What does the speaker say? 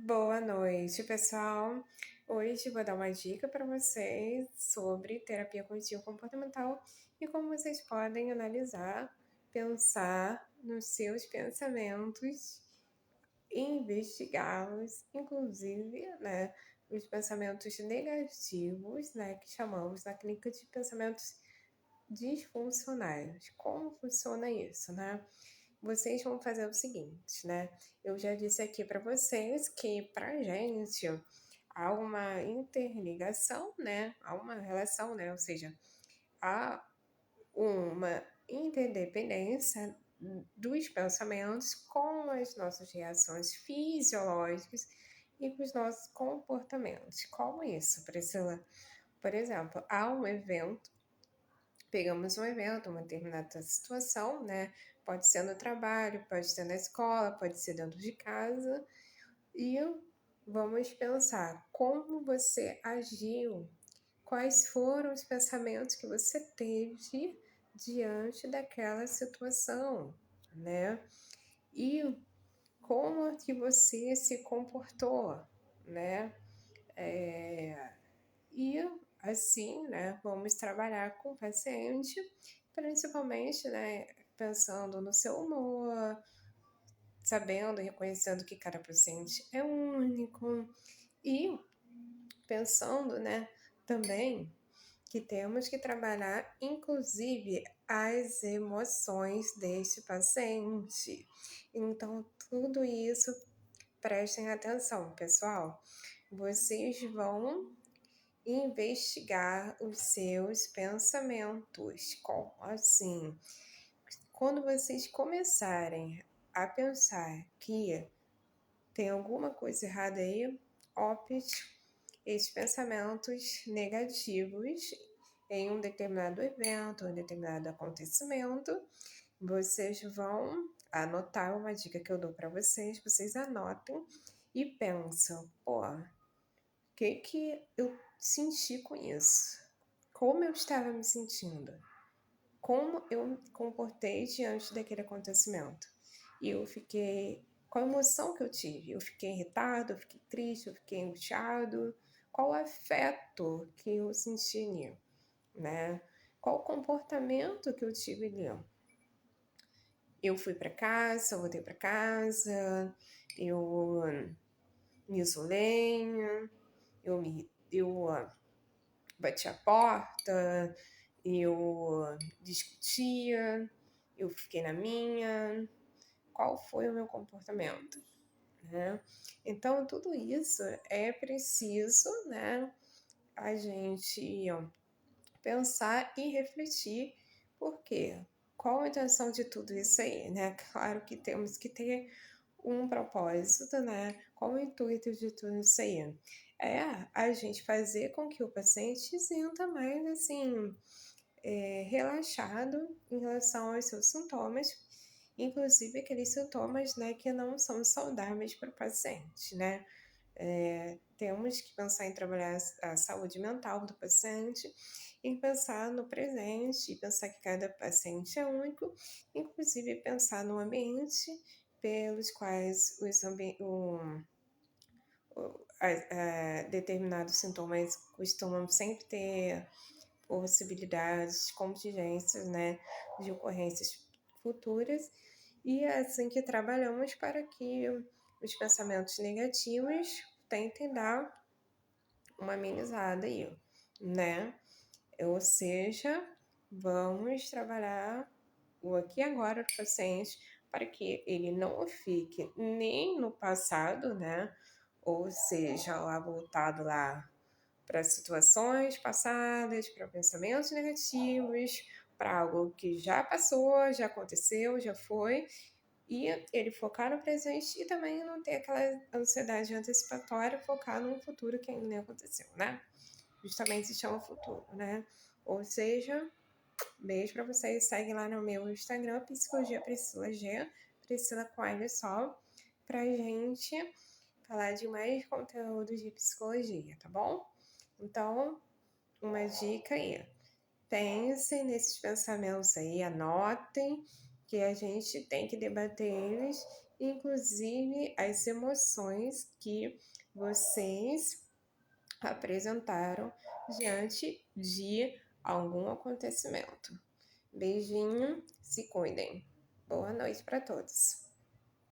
Boa noite, pessoal. Hoje vou dar uma dica para vocês sobre terapia cognitivo-comportamental e como vocês podem analisar, pensar nos seus pensamentos e investigá-los, inclusive, os pensamentos negativos, que chamamos na clínica de pensamentos disfuncionais. Como funciona isso, Vocês vão fazer o seguinte, Eu já disse aqui para vocês que para gente há uma interligação, Há uma relação, Ou seja, há uma interdependência dos pensamentos com as nossas reações fisiológicas e com os nossos comportamentos. Como isso, Priscila? Por exemplo, há um evento, pegamos um evento, uma determinada situação, Pode ser no trabalho, pode ser na escola, pode ser dentro de casa, e vamos pensar como você agiu, quais foram os pensamentos que você teve diante daquela situação, E como que você se comportou, né? E assim, vamos trabalhar com o paciente, principalmente, pensando no seu humor, sabendo e reconhecendo que cada paciente é único e pensando, também que temos que trabalhar, inclusive, as emoções deste paciente. Então, tudo isso, prestem atenção, pessoal. Vocês vão investigar os seus pensamentos. Como assim? Quando vocês começarem a pensar que tem alguma coisa errada aí, opte esses pensamentos negativos em um determinado evento, um determinado acontecimento. Vocês vão anotar uma dica que eu dou para vocês anotem e pensam, que eu senti com isso? Como eu estava me sentindo? Como eu me comportei diante daquele acontecimento? E eu fiquei... Qual a emoção que eu tive? Eu fiquei irritado, eu fiquei triste, eu fiquei angustiado? Qual o afeto que eu senti ali, Qual o comportamento que eu tive ali? Eu fui para casa, voltei para casa, eu me isolei, eu bati a porta, eu discutia, eu fiquei na minha. Qual foi o meu comportamento, Então, tudo isso é preciso, a gente pensar e refletir. Por quê? Qual a intenção de tudo isso aí, Claro que temos que ter um propósito, Qual o intuito de tudo isso aí? É a gente fazer com que o paciente se sinta mais, assim, relaxado em relação aos seus sintomas, inclusive aqueles sintomas, que não são saudáveis para o paciente, temos que pensar em trabalhar a saúde mental do paciente, em pensar no presente, e pensar que cada paciente é único, inclusive pensar no ambiente pelos quais determinados sintomas costumam sempre ter possibilidades, contingências, de ocorrências futuras, e é assim que trabalhamos para que os pensamentos negativos tentem dar uma amenizada aí, Ou seja, vamos trabalhar o aqui e agora do paciente para que ele não fique nem no passado, Ou seja, lá voltado lá para situações passadas, para pensamentos negativos, para algo que já passou, já aconteceu, já foi, e ele focar no presente e também não ter aquela ansiedade antecipatória, focar num futuro que ainda nem aconteceu, Justamente se chama futuro, Ou seja, beijo para vocês, segue lá no meu Instagram, Psicologia Priscila G, Priscila com L só, pra gente falar de mais conteúdos de psicologia, tá bom? Então, uma dica aí. Pensem nesses pensamentos aí, anotem, que a gente tem que debater eles inclusive as emoções que vocês apresentaram diante de algum acontecimento. Beijinho, se cuidem. Boa noite para todos.